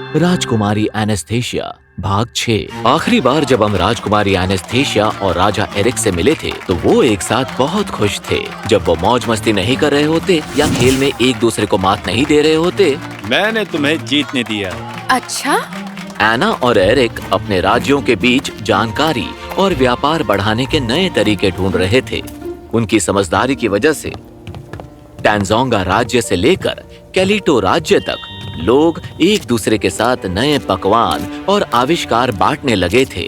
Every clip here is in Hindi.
राजकुमारी एनेस्थेशिया भाग 6। आखिरी बार जब हम राजकुमारी एनेस्थेशिया और राजा एरिक से मिले थे तो वो एक साथ बहुत खुश थे। जब वो मौज मस्ती नहीं कर रहे होते या खेल में एक दूसरे को मात नहीं दे रहे होते। मैंने तुम्हें जीतने दिया। अच्छा? एना और एरिक अपने राज्यों के बीच जानकारी और व्यापार बढ़ाने के नए तरीके ढूंढ रहे थे। उनकी समझदारी की वजह से टैंजोंगा राज्य से लेकर कैलिटो राज्य तक लोग एक दूसरे के साथ नए पकवान और आविष्कार बांटने लगे थे।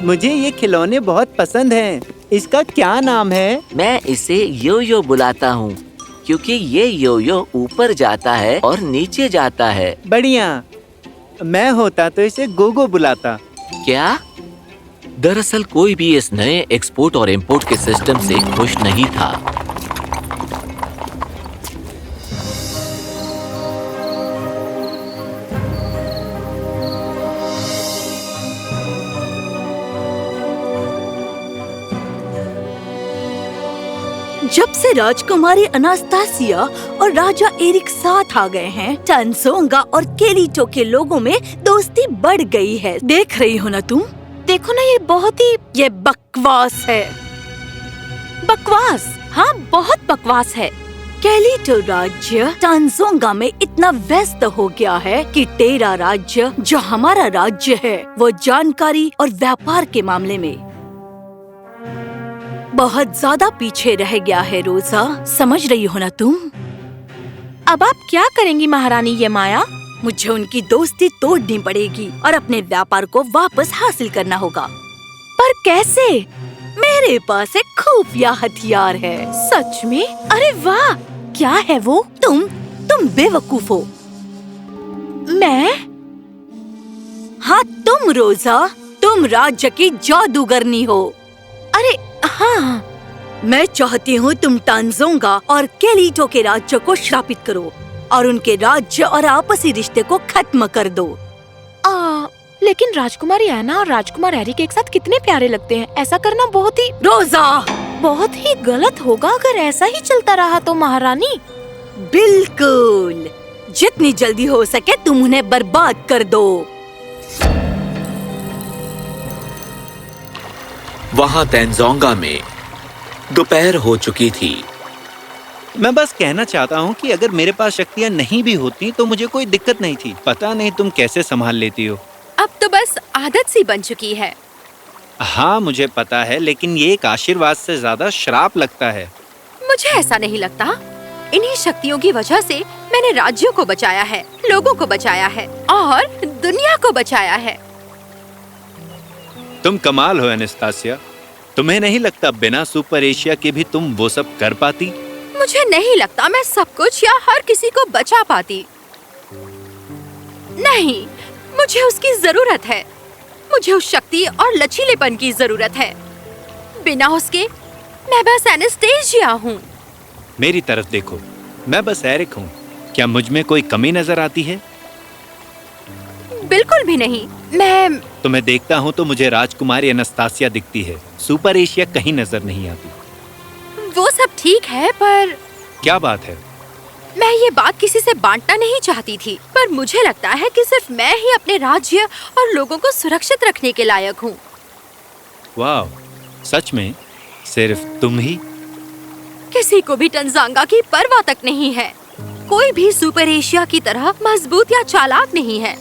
मुझे ये खिलौने बहुत पसंद हैं। इसका क्या नाम है? मैं इसे यो-यो बुलाता हूँ क्योंकि ये यो-यो ऊपर जाता है और नीचे जाता है। बढ़िया। मैं होता तो इसे गोगो बुलाता। क्या? दरअसल कोई भी इस नए एक्सपोर्ट और इंपोर्ट के सिस्टम से खुश नहीं था। जब से राजकुमारी अनास्तासिया और राजा एरिक साथ आ गए हैं, टैंजोंगा और कैलिटो के लोगों में दोस्ती बढ़ गई है। देख रही हो ना तुम? देखो ना, ये बकवास है। बकवास? हाँ, बहुत बकवास है। कैलिटो राज्य टैंजोंगा में इतना व्यस्त हो गया है कि तेरा राज्य, जो हमारा राज्य है, वो जानकारी और व्यापार के मामले में बहुत ज्यादा पीछे रह गया है। रोजा, समझ रही हो ना तुम? अब आप क्या करेंगी महारानी यमाया? मुझे उनकी दोस्ती तोड़नी पड़ेगी और अपने व्यापार को वापस हासिल करना होगा। पर कैसे? मेरे पास एक खुफिया हथियार है। सच में? अरे वाह! क्या है वो? तुम बेवकूफ हो। मैं? हाँ, तुम रोजा, तुम राज्य की जादूगरनी हो। अरे हाँ, मैं चाहती हूँ तुम टैंजोंगा और कैलिटो के राज्य को श्रापित करो और उनके राज्य और आपसी रिश्ते को खत्म कर दो। लेकिन राजकुमारी एना और राजकुमार एरिक एक साथ कितने प्यारे लगते हैं। ऐसा करना बहुत ही बहुत ही गलत होगा अगर ऐसा ही चलता रहा तो महारानी। बिल्कुल, जितनी जल्दी हो सके तुम उन्हें बर्बाद कर दो। वहाँ टैंजोंगा में दोपहर हो चुकी थी। मैं बस कहना चाहता हूँ कि अगर मेरे पास शक्तियाँ नहीं भी होती तो मुझे कोई दिक्कत नहीं थी। पता नहीं तुम कैसे संभाल लेती हो। अब तो बस आदत सी बन चुकी है। हाँ, मुझे पता है, लेकिन ये एक आशीर्वाद से ज्यादा श्राप लगता है। मुझे ऐसा नहीं लगता। इन्हीं शक्तियों की वजह से मैंने राज्यों को बचाया है, लोगों को बचाया है और दुनिया को बचाया है। तुम कमाल हो एनास्तासिया। तुम्हें नहीं लगता बिना सुपर एशिया के भी तुम वो सब कर पाती? मुझे नहीं लगता मैं सब कुछ या हर किसी को बचा पाती। नहीं, मुझे उसकी जरूरत है। मुझे उस शक्ति और लचीलेपन की जरूरत है। बिना उसके मैं बस एनास्टेशिया हूँ। मेरी तरफ देखो, मैं बस एरिक हूँ। क्या मुझ में कोई कमी नजर आती है? बिल्कुल भी नहीं। मैं तुम्हें देखता हूँ तो मुझे राजकुमारी एनास्तासिया दिखती है। सुपर एशिया कहीं नजर नहीं आती। वो सब ठीक है, पर क्या बात है? मैं ये बात किसी से बांटना नहीं चाहती थी, पर मुझे लगता है कि सिर्फ मैं ही अपने राज्य और लोगों को सुरक्षित रखने के लायक हूँ। वाह, सच में? सिर्फ तुम ही? किसी को भी टैंजोंगा की परवाह तक नहीं है। कोई भी सुपर एशिया की तरह मजबूत या चालाक नहीं है।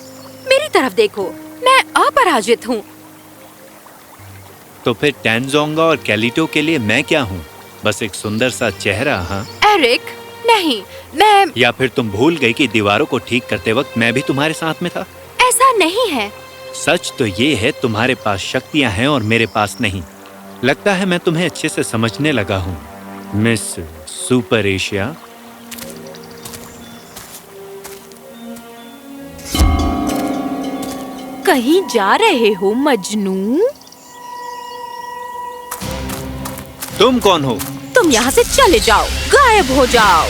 मेरी तरफ देखो, मैं अपराजित हूँ। तो फिर टैंजोंगा और कैलिटो के लिए मैं क्या हूँ? बस एक सुंदर सा चेहरा? हाँ एरिक, नहीं, मैं या फिर तुम भूल गई कि दीवारों को ठीक करते वक्त मैं भी तुम्हारे साथ में था? ऐसा नहीं है। सच तो ये है, तुम्हारे पास शक्तियाँ हैं और मेरे पास नहीं। लगता है मैं तुम्हें अच्छे से समझने लगा हूँ, मिस सुपर एशिया। कहीं जा रहे हो मजनू? तुम कौन हो? तुम यहाँ से चले जाओ, गायब हो जाओ।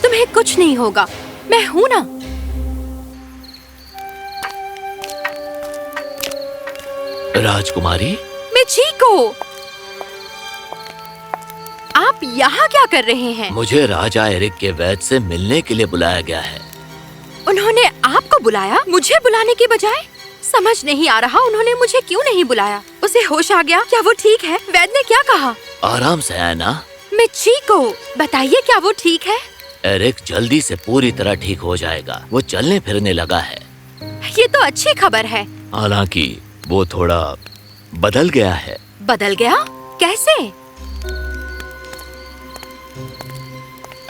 तुम्हें कुछ नहीं होगा, मैं हूँ ना। राजकुमारी, मैं चीको। आप यहाँ क्या कर रहे हैं? मुझे राजा एरिक के वैद्य से मिलने के लिए बुलाया गया है। उन्होंने आपको बुलाया, मुझे बुलाने की बजाय? समझ नहीं आ रहा उन्होंने मुझे क्यों नहीं बुलाया। उसे होश आ गया? क्या वो ठीक है? वैद्य ने क्या कहा? आराम से ऐना। मैं ठीक हूँ, बताइए क्या वो ठीक है? एरिक जल्दी से पूरी तरह ठीक हो जाएगा। वो चलने फिरने लगा है। ये तो अच्छी खबर है। हालांकि वो थोड़ा बदल गया है। बदल गया? कैसे?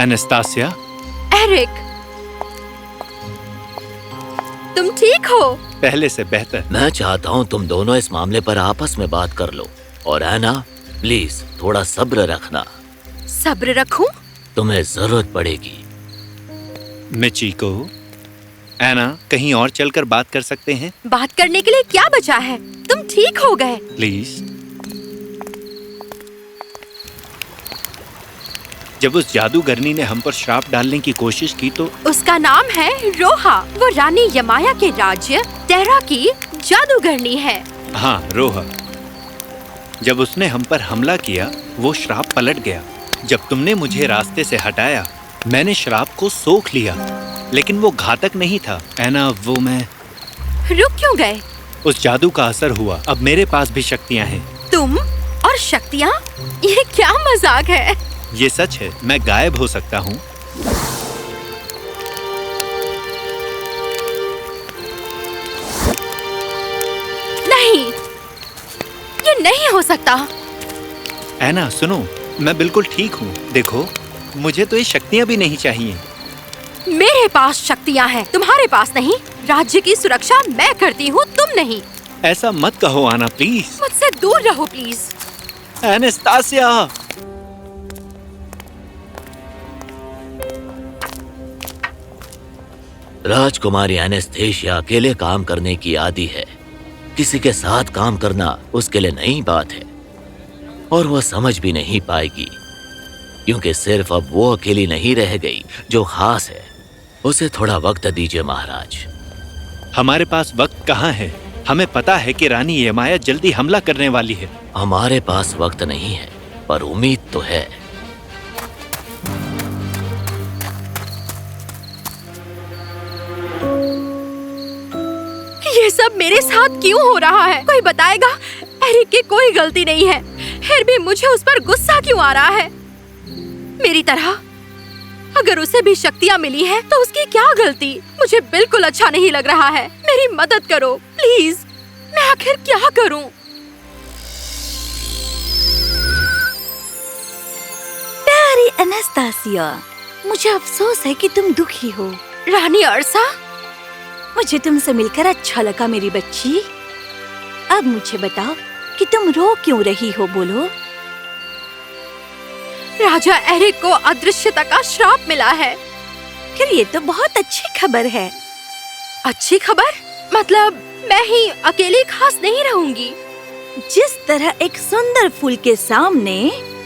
एनास्तासिया, एरिक, तुम ठीक हो? पहले से बेहतर। मैं चाहता हूँ तुम दोनों इस मामले पर आपस में बात कर लो। और ऐना, प्लीज थोड़ा सब्र रखना। सब्र रखूं? तुम्हें जरूरत पड़ेगी। मिचीको, ऐना, कहीं और चलकर बात कर सकते हैं? बात करने के लिए क्या बचा है? तुम ठीक हो गए। प्लीज। जब उस जादूगरनी ने हम पर श्राप डालने की कोशिश की तो उसका नाम है रोहा। वो रानी यमाया के राज्य टेरा की जादूगरनी है। हाँ, रोहा। जब उसने हम पर हमला किया, वो श्राप पलट गया। जब तुमने मुझे रास्ते से हटाया, मैंने श्राप को सोख लिया, लेकिन वो घातक नहीं था। ऐना, वो मैं रुक क्यों गए? उस जादू का असर हुआ। अब मेरे पास भी शक्तियाँ हैं। तुम और शक्तियाँ? ये क्या मजाक है? ये सच है, मैं गायब हो सकता हूँ। नहीं, ये नहीं हो सकता। ऐना, सुनो, मैं बिल्कुल ठीक हूँ। देखो, मुझे तो ये शक्तियाँ भी नहीं चाहिए। मेरे पास शक्तियाँ हैं, तुम्हारे पास नहीं। राज्य की सुरक्षा मैं करती हूँ, तुम नहीं। ऐसा मत कहो आना, प्लीज। मुझसे दूर रहो प्लीज। एनास्तासिया। राजकुमारी एनेस्थेसिया अकेले काम करने की आदी है। किसी के साथ काम करना उसके लिए नई बात है, और वह समझ भी नहीं पाएगी, क्योंकि सिर्फ अब वो अकेली नहीं रह गई जो खास है। उसे थोड़ा वक्त दीजिए महाराज। हमारे पास वक्त कहाँ है? हमें पता है कि रानी यमाया जल्दी हमला करने वाली है। हमारे पास वक्त नहीं है, पर उम्मीद तो है। ये सब मेरे साथ क्यों हो रहा है? कोई बताएगा? एरिक की कोई गलती नहीं है, फिर भी मुझे उस पर गुस्सा क्यों आ रहा है? मेरी तरह अगर उसे भी शक्तियाँ मिली है तो उसकी क्या गलती? मुझे बिल्कुल अच्छा नहीं लग रहा है। मेरी मदद करो प्लीज। मैं आखिर क्या करूं? प्यारी एनास्तासिया, मुझे अफसोस है कि तुम दुखी हो। रानी अर्सा, मुझे तुमसे मिलकर अच्छा लगा मेरी बच्ची। अब मुझे बताओ कि तुम रो क्यों रही हो, बोलो। राजा एरिक को अदृश्यता का श्राप मिला है। फिर ये तो बहुत अच्छी खबर है। अच्छी खबर? मतलब मैं ही अकेली खास नहीं रहूंगी। जिस तरह एक सुंदर फूल के सामने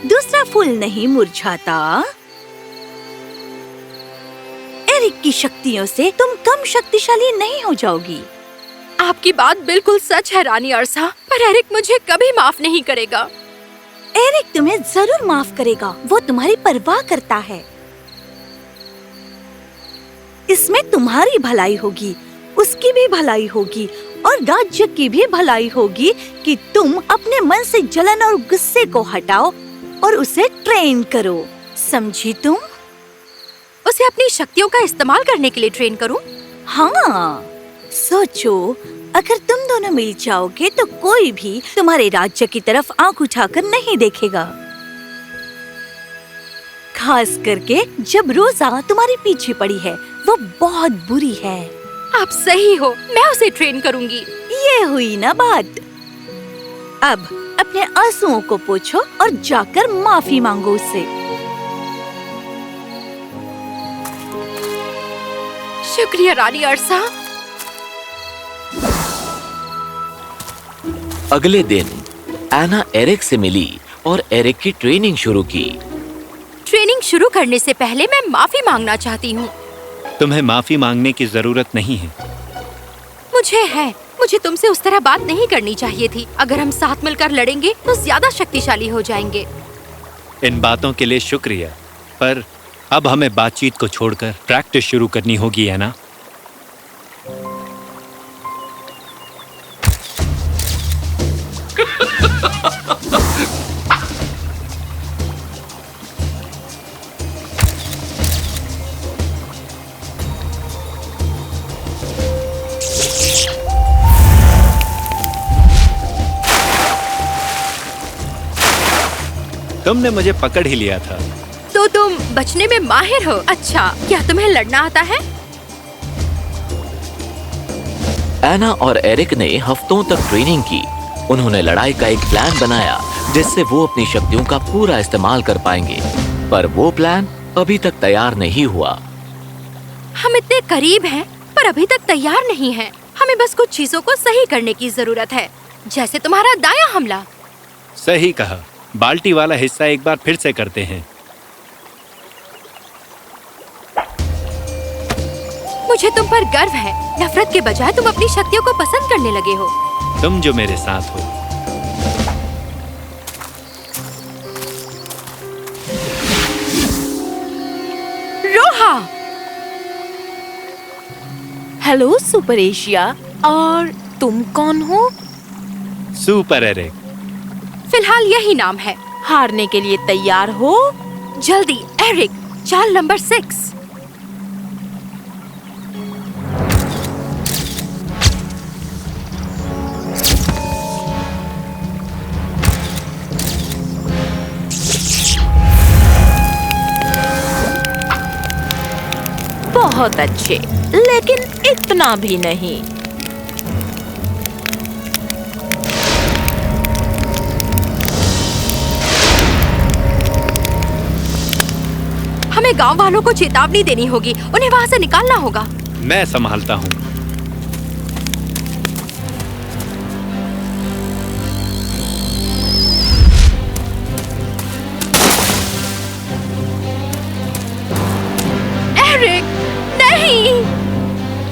दूसरा फूल नहीं मुरझाता, एरिक की शक्तियों से तुम कम शक्तिशाली नहीं हो जाओगी। आपकी बात बिल्कुल सच है रानी अर्सा, पर एरिक मुझे कभी माफ नहीं करेगा। एरिक तुम्हें जरूर माफ करेगा, वो तुम्हारी परवाह करता है। इसमें तुम्हारी भलाई होगी, उसकी भी भलाई होगी, और राज्य की भी भलाई होगी कि तुम अपने मन से जलन और गुस्से को हटाओ और उसे ट्रेन करो। समझी तुम? उसे अपनी शक्तियों का इस्तेमाल करने के लिए ट्रेन करूं? हाँ, सोचो, अगर तुम दोनों मिल जाओगे तो कोई भी तुम्हारे राज्य की तरफ आंख उठाकर नहीं देखेगा। खास करके जब रोजा तुम्हारे पीछे पड़ी है, वो बहुत बुरी है। आप सही हो, मैं उसे ट्रेन करूंगी। ये हुई ना बात। अब अपने आंसुओं को पोंछो और जाकर माफी मांगो उससे। शुक्रिया रानी अर्सा। अगले दिन ऐना एरिक से मिली और एरिक की ट्रेनिंग शुरू की। ट्रेनिंग शुरू करने से पहले मैं माफी मांगना चाहती हूँ। तुम्हें माफी मांगने की जरूरत नहीं है। मुझे है। मुझे तुमसे उस तरह बात नहीं करनी चाहिए थी। अगर हम साथ मिलकर लड़ेंगे तो ज्यादा शक्तिशाली हो जाएंगे। इन बातों के लिए शुक्रिया, पर अब हमें बातचीत को छोड़कर प्रैक्टिस शुरू करनी होगी, है ना? तुमने मुझे पकड़ ही लिया था। तो तुम बचने में माहिर हो। अच्छा, क्या तुम्हें लड़ना आता है? एना और एरिक ने हफ्तों तक ट्रेनिंग की। उन्होंने लड़ाई का एक प्लान बनाया जिससे वो अपनी शक्तियों का पूरा इस्तेमाल कर पाएंगे, पर वो प्लान अभी तक तैयार नहीं हुआ। हम इतने करीब हैं, पर अभी तक तैयार नहीं हैं। हमें बस कुछ चीजों को सही करने की जरूरत है, जैसे तुम्हारा दायां हमला। सही कहा। बाल्टी वाला हिस्सा एक बार फिर से करते हैं। मुझे तुम पर गर्व है। नफरत के बजाय तुम अपनी शक्तियों को पसंद करने लगे हो। तुम जो मेरे साथ हो। रोहा, हेलो सुपर एशिया, और तुम कौन हो? Super Eric. फिलहाल यही नाम है। हारने के लिए तैयार हो? जल्दी एरिक, चाल नंबर 6। बहुत अच्छे, लेकिन इतना भी नहीं। हमें गांव वालों को चेतावनी देनी होगी। उन्हें वहां से निकालना होगा। मैं संभालता हूँ। एरिक, नहीं!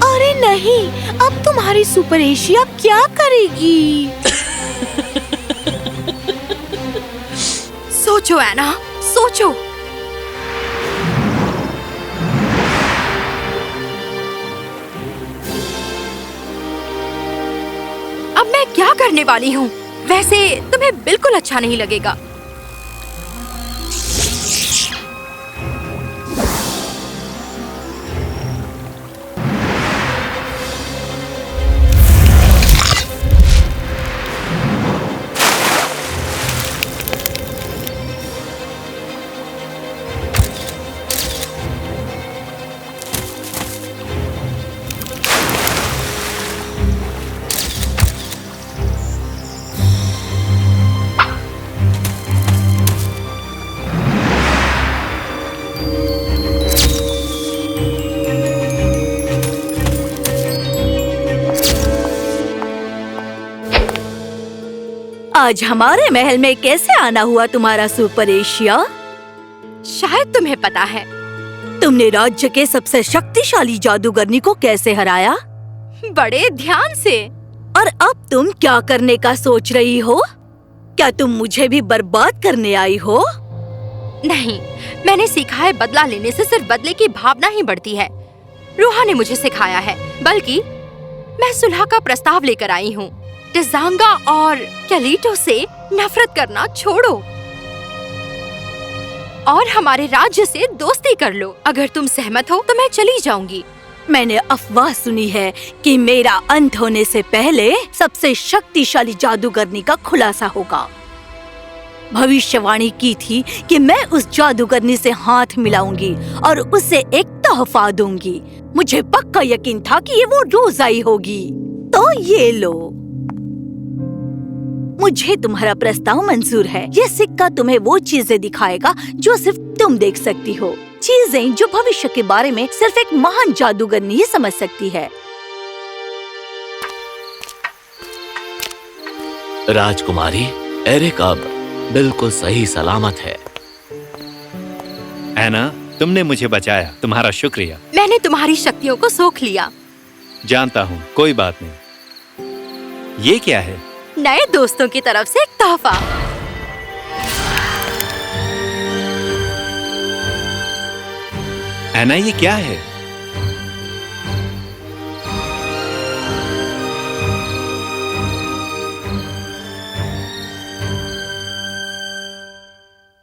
अरे नहीं, अब तुम्हारी सुपर एशिया क्या करेगी? सोचो एना, सोचो। अब मैं क्या करने वाली हूँ? वैसे तुम्हें बिल्कुल अच्छा नहीं लगेगा। आज हमारे महल में कैसे आना हुआ तुम्हारा सुपर एशिया? शायद तुम्हें पता है। तुमने राज्य के सबसे शक्तिशाली जादूगरनी को कैसे हराया? बड़े ध्यान से। और अब तुम क्या करने का सोच रही हो? क्या तुम मुझे भी बर्बाद करने आई हो? नहीं, मैंने सीखा है बदला लेने से सिर्फ बदले की भावना ही बढ़ती है। रोहा ने मुझे सिखाया है, बल्कि मैं सुलह का प्रस्ताव लेकर आई हूँ। टिज़ांगा और कैलीटो से नफरत करना छोड़ो और हमारे राज्य से दोस्ती कर लो। अगर तुम सहमत हो तो मैं चली जाऊंगी। मैंने अफवाह सुनी है कि मेरा अंत होने से पहले सबसे शक्तिशाली जादूगरनी का खुलासा होगा। भविष्यवाणी की थी कि मैं उस जादूगरनी से हाथ मिलाऊंगी और उसे एक तोहफा दूंगी। मुझे पक्का यकीन था कि ये वो रोज आई होगी। तो ये लो, मुझे तुम्हारा प्रस्ताव मंजूर है। ये सिक्का तुम्हें वो चीजें दिखाएगा जो सिर्फ तुम देख सकती हो, चीजें जो भविष्य के बारे में सिर्फ एक महान जादूगरनी ही समझ सकती है। राजकुमारी, एरिक अब बिल्कुल सही सलामत है। एना, तुमने मुझे बचाया। तुम्हारा शुक्रिया। मैंने तुम्हारी शक्तियों को सोख लिया। जानता हूँ, कोई बात नहीं। ये क्या है? नए दोस्तों की तरफ से एक तोहफा। नैना, ये क्या है?